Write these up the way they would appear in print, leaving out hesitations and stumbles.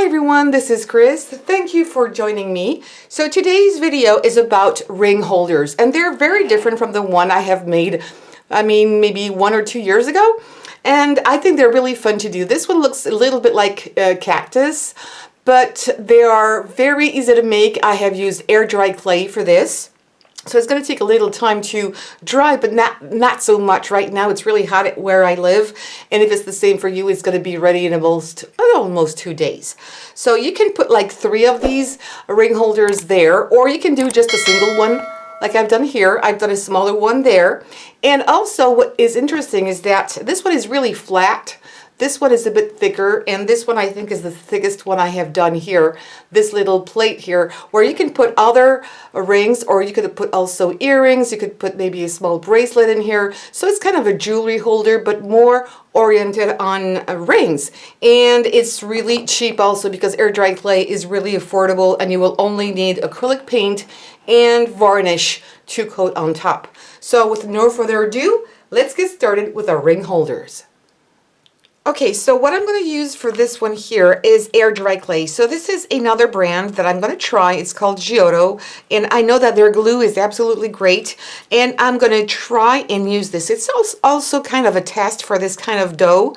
Hi everyone, this is Chris. Thank you for joining me. So today's video is about ring holders, and they're very different from the one I have made, maybe 1 or 2 years ago. And I think they're really fun to do. This one looks a little bit like a cactus, but they are very easy to make. I have used air dry clay for this. So it's going to take a little time to dry, but not so much right now. It's really hot at where I live. And if it's the same for you, it's going to be ready in almost 2 days. So you can put like 3 of these ring holders there, or you can do just a single one like I've done here. I've done a smaller one there. And also what is interesting is that this one is really flat. This one is a bit thicker, and this one I think is the thickest one I have done here. This little plate here, where you can put other rings, or you could put also earrings. You could put maybe a small bracelet in here. So it's kind of a jewelry holder, but more oriented on rings. And it's really cheap also because air dry clay is really affordable, and you will only need acrylic paint and varnish to coat on top. So with no further ado, let's get started with our ring holders. Okay, so what I'm going to use for this one here is air dry clay. So this is another brand that I'm going to try. It's called Giotto, and I know that their glue is absolutely great, and I'm going to try and use this. It's also kind of a test for this kind of dough.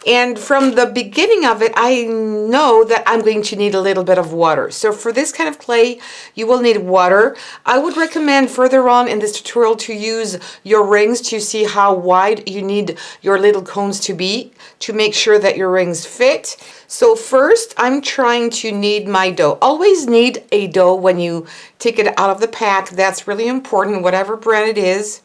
And from the beginning of it, I know that I'm going to need a little bit of water. So for this kind of clay, you will need water. I would recommend further on in this tutorial to use your rings to see how wide you need your little cones to be to make sure that your rings fit. So first, I'm trying to knead my dough. Always knead a dough when you take it out of the pack. That's really important, whatever brand it is.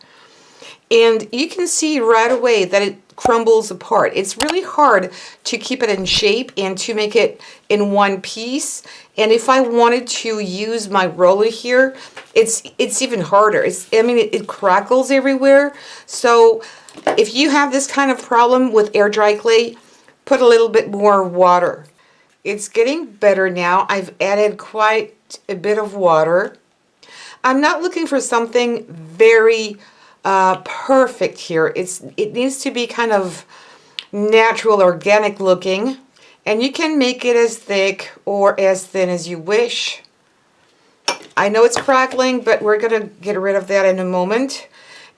And you can see right away that it crumbles apart. It's really hard to keep it in shape and to make it in one piece. And if I wanted to use my roller here, it's even harder. It crackles everywhere. So if you have this kind of problem with air dry clay, put a little bit more water. It's getting better now. I've added quite a bit of water. I'm not looking for something very perfect here. It needs to be kind of natural, organic looking, and you can make it as thick or as thin as you wish. I know it's crackling, but we're gonna get rid of that in a moment.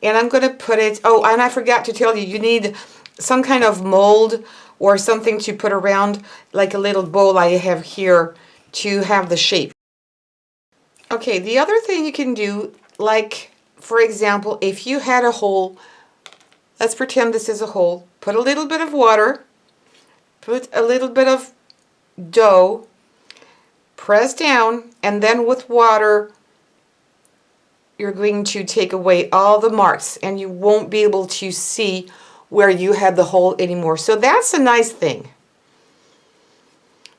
And I'm gonna put it, oh, and I forgot to tell you, you need some kind of mold or something to put around, like a little bowl I have here to have the shape. Okay, the other thing you can do, like for example, if you had a hole, let's pretend this is a hole, put a little bit of water, put a little bit of dough, press down, and then with water, you're going to take away all the marks, and you won't be able to see where you had the hole anymore. So that's a nice thing.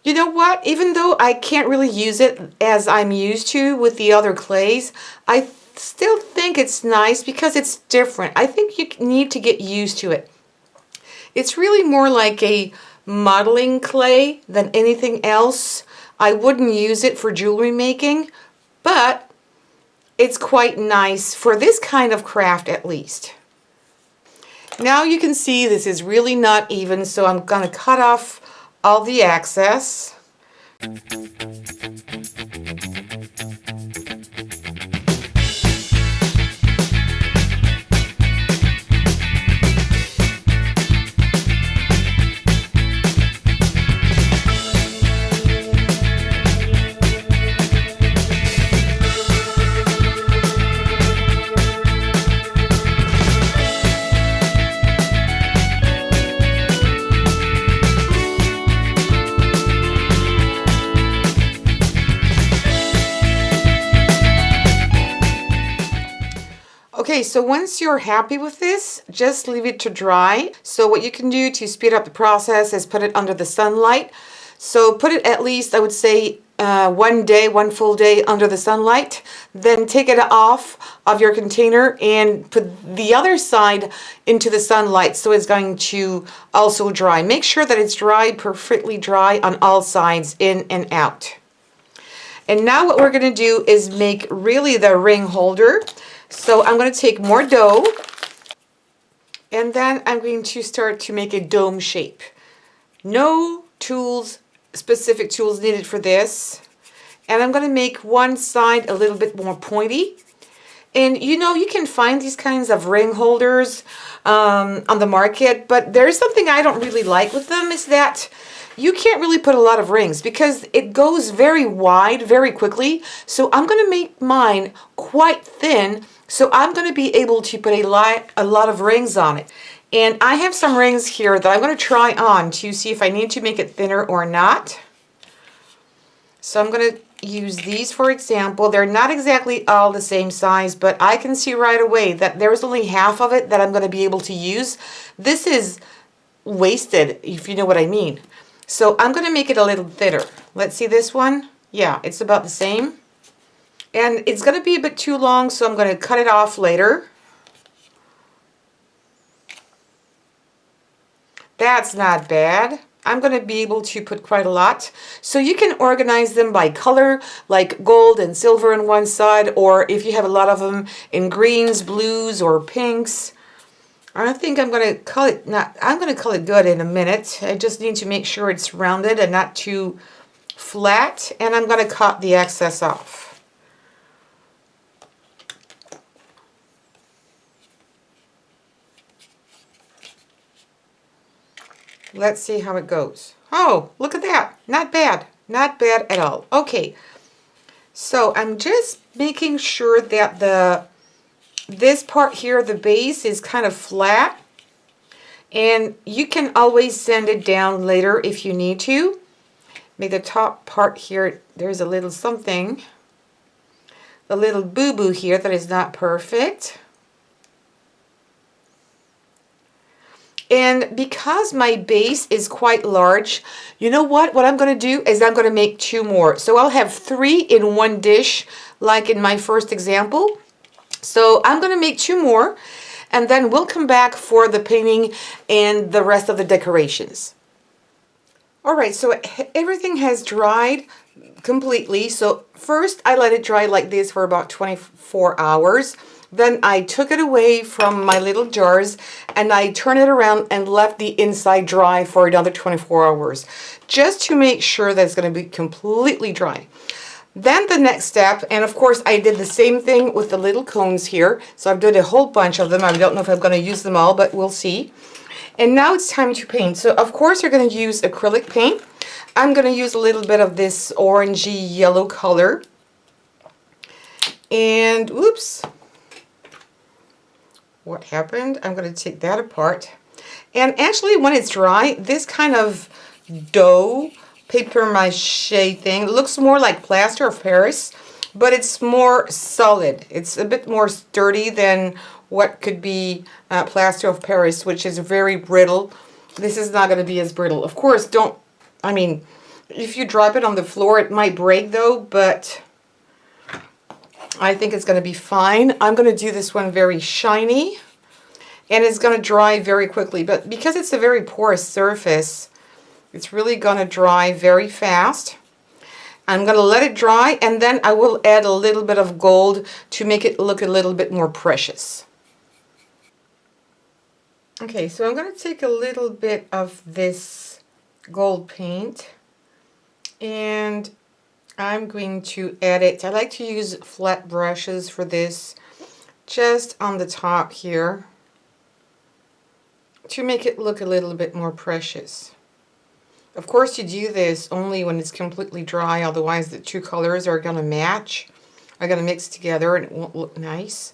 You know what? Even though I can't really use it as I'm used to with the other clays, I still think it's nice because it's different. I think you need to get used to it. It's really more like a modeling clay than anything else. I wouldn't use it for jewelry making, but it's quite nice for this kind of craft at least. Now you can see this is really not even, so I'm going to cut off all the excess. Okay, so once you're happy with this, just leave it to dry. So what you can do to speed up the process is put it under the sunlight. So put it at least, I would say, 1 full day under the sunlight. Then take it off of your container and put the other side into the sunlight so it's going to also dry. Make sure that it's dry, perfectly dry on all sides, in and out. And now what we're going to do is make really the ring holder. So I'm going to take more dough, and then I'm going to start to make a dome shape. No tools specific tools needed for this. And I'm going to make one side a little bit more pointy. And you know, you can find these kinds of ring holders on the market, but there's something I don't really like with them, is that you can't really put a lot of rings because it goes very wide very quickly. So I'm going to make mine quite thin, so I'm going to be able to put a lot of rings on it. And I have some rings here that I'm going to try on to see if I need to make it thinner or not. So I'm going to use these for example. They're not exactly all the same size, but I can see right away that there's only half of it that I'm going to be able to use. This is wasted, if you know what I mean. So I'm going to make it a little thinner. Let's see this one. Yeah, it's about the same. And it's going to be a bit too long, so I'm going to cut it off later. That's not bad. I'm going to be able to put quite a lot. So you can organize them by color, like gold and silver on one side, or if you have a lot of them in greens, blues, or pinks. I think I'm going to color it, I'm going to color it good in a minute. I just need to make sure it's rounded and not too flat, and I'm going to cut the excess off. Let's see how it goes. Oh, look at that. Not bad. Not bad at all. Okay. So I'm just making sure that this part here, the base, is kind of flat. And you can always sand it down later if you need to. Make the top part here, there's a little something, a little boo-boo here that is not perfect. And because my base is quite large, you know what? What I'm going to do is I'm going to make two more. So I'll have 3 in one dish, like in my first example. So I'm going to make 2 more, and then we'll come back for the painting and the rest of the decorations. Alright, so everything has dried completely. So first I let it dry like this for about 24 hours. Then I took it away from my little jars and I turned it around and left the inside dry for another 24 hours, just to make sure that it's going to be completely dry. Then the next step, and of course I did the same thing with the little cones here. So I've done a whole bunch of them. I don't know if I'm going to use them all, but we'll see. And now it's time to paint. So of course you're going to use acrylic paint. I'm going to use a little bit of this orangey yellow color. And oops. What happened? I'm going to take that apart. And actually when it's dry, this kind of dough paper mache thing looks more like plaster of Paris, but it's more solid. It's a bit more sturdy than what could be plaster of Paris, which is very brittle. This is not going to be as brittle. Of course, if you drop it on the floor, it might break though, but I think it's going to be fine. I'm going to do this one very shiny, and it's going to dry very quickly. But because it's a very porous surface, it's really going to dry very fast. I'm going to let it dry, and then I will add a little bit of gold to make it look a little bit more precious. Okay, so I'm going to take a little bit of this gold paint, and I'm going to add it. I like to use flat brushes for this, just on the top here, to make it look a little bit more precious. Of course you do this only when it's completely dry, otherwise the two colors are going to match, are going to mix together, and it won't look nice.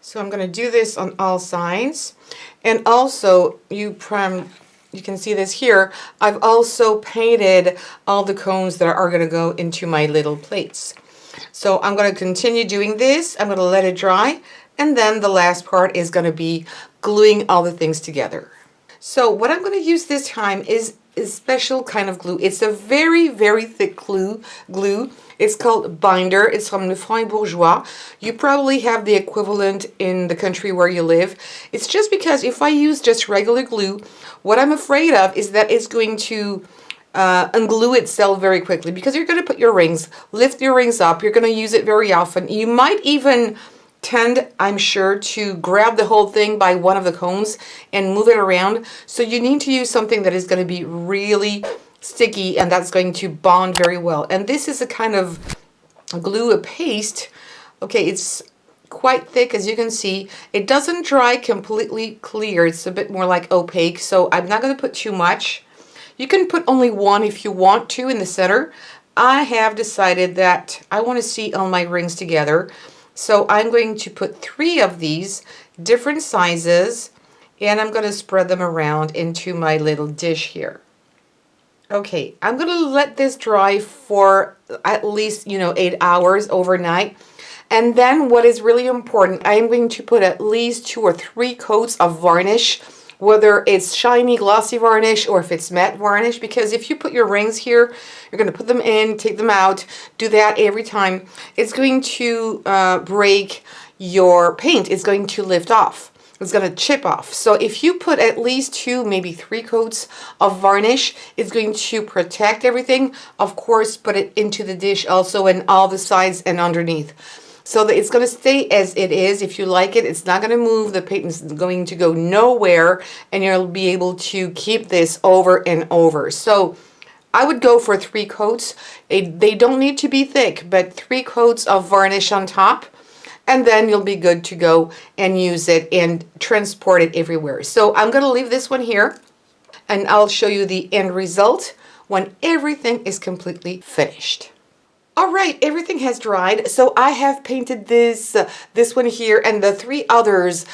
So I'm going to do this on all sides. And also, you can see this here, I've also painted all the cones that are going to go into my little plates. So I'm going to continue doing this. I'm going to let it dry, and then the last part is going to be gluing all the things together. So what I'm going to use this time is a special kind of glue. It's a very, very thick glue. It's called binder. It's from Le Franc Bourgeois. You probably have the equivalent in the country where you live. It's just because if I use just regular glue, what I'm afraid of is that it's going to unglue itself very quickly, because you're going to put your rings, lift your rings up, you're going to use it very often. You might even tend, I'm sure, to grab the whole thing by one of the cones and move it around. So you need to use something that is going to be really, sticky, and that's going to bond very well. And this is a kind of glue, a paste. Okay, it's quite thick, as you can see. It doesn't dry completely clear. It's a bit more like opaque, so I'm not going to put too much. You can put only one if you want to in the center. I have decided that I want to see all my rings together, so I'm going to put 3 of these different sizes, and I'm going to spread them around into my little dish here. Okay, I'm going to let this dry for at least, 8 hours overnight. And then what is really important, I am going to put at least 2 or 3 coats of varnish, whether it's shiny glossy varnish or if it's matte varnish, because if you put your rings here, you're going to put them in, take them out, do that every time. It's going to break your paint. It's going to lift off. It's going to chip off. So if you put at least 2, maybe 3 coats of varnish, it's going to protect everything. Of course, put it into the dish also and all the sides and underneath, so that it's going to stay as it is. If you like it, it's not going to move. The paint is going to go nowhere, and you'll be able to keep this over and over. So I would go for 3 coats. They don't need to be thick, but 3 coats of varnish on top. And then you'll be good to go and use it and transport it everywhere. So I'm going to leave this one here, and I'll show you the end result when everything is completely finished. All right, everything has dried, so I have painted this one here and the 3 others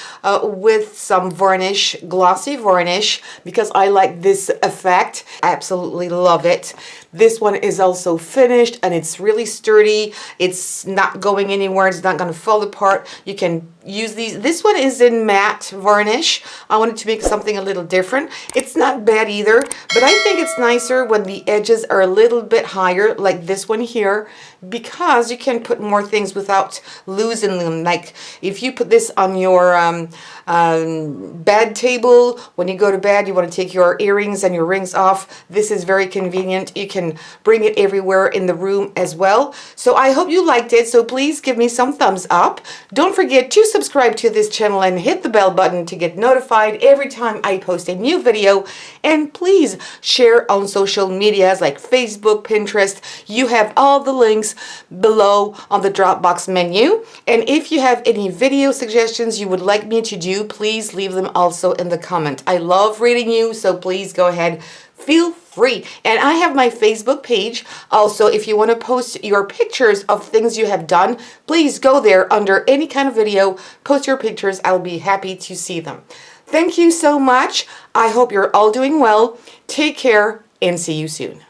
with some varnish, glossy varnish, because I like this effect. I absolutely love it. This one is also finished, and it's really sturdy. It's not going anywhere. It's not going to fall apart. You can use these. This one is in matte varnish. I wanted to make something a little different. It's not bad either, but I think it's nicer when the edges are a little bit higher, like this one here, because you can put more things without losing them. Like if you put this on your bed table, when you go to bed, you want to take your earrings and your rings off. This is very convenient. You can bring it everywhere in the room as well. So I hope you liked it. So please give me some thumbs up. Don't forget to subscribe to this channel and hit the bell button to get notified every time I post a new video. And please share on social medias like Facebook, Pinterest. You have all the links below on the Dropbox menu. And if you have any video suggestions you would like me to do, please leave them also in the comment. I love reading you, so please go ahead. Feel free. And I have my Facebook page. Also, if you want to post your pictures of things you have done, please go there under any kind of video. Post your pictures. I'll be happy to see them. Thank you so much. I hope you're all doing well. Take care and see you soon.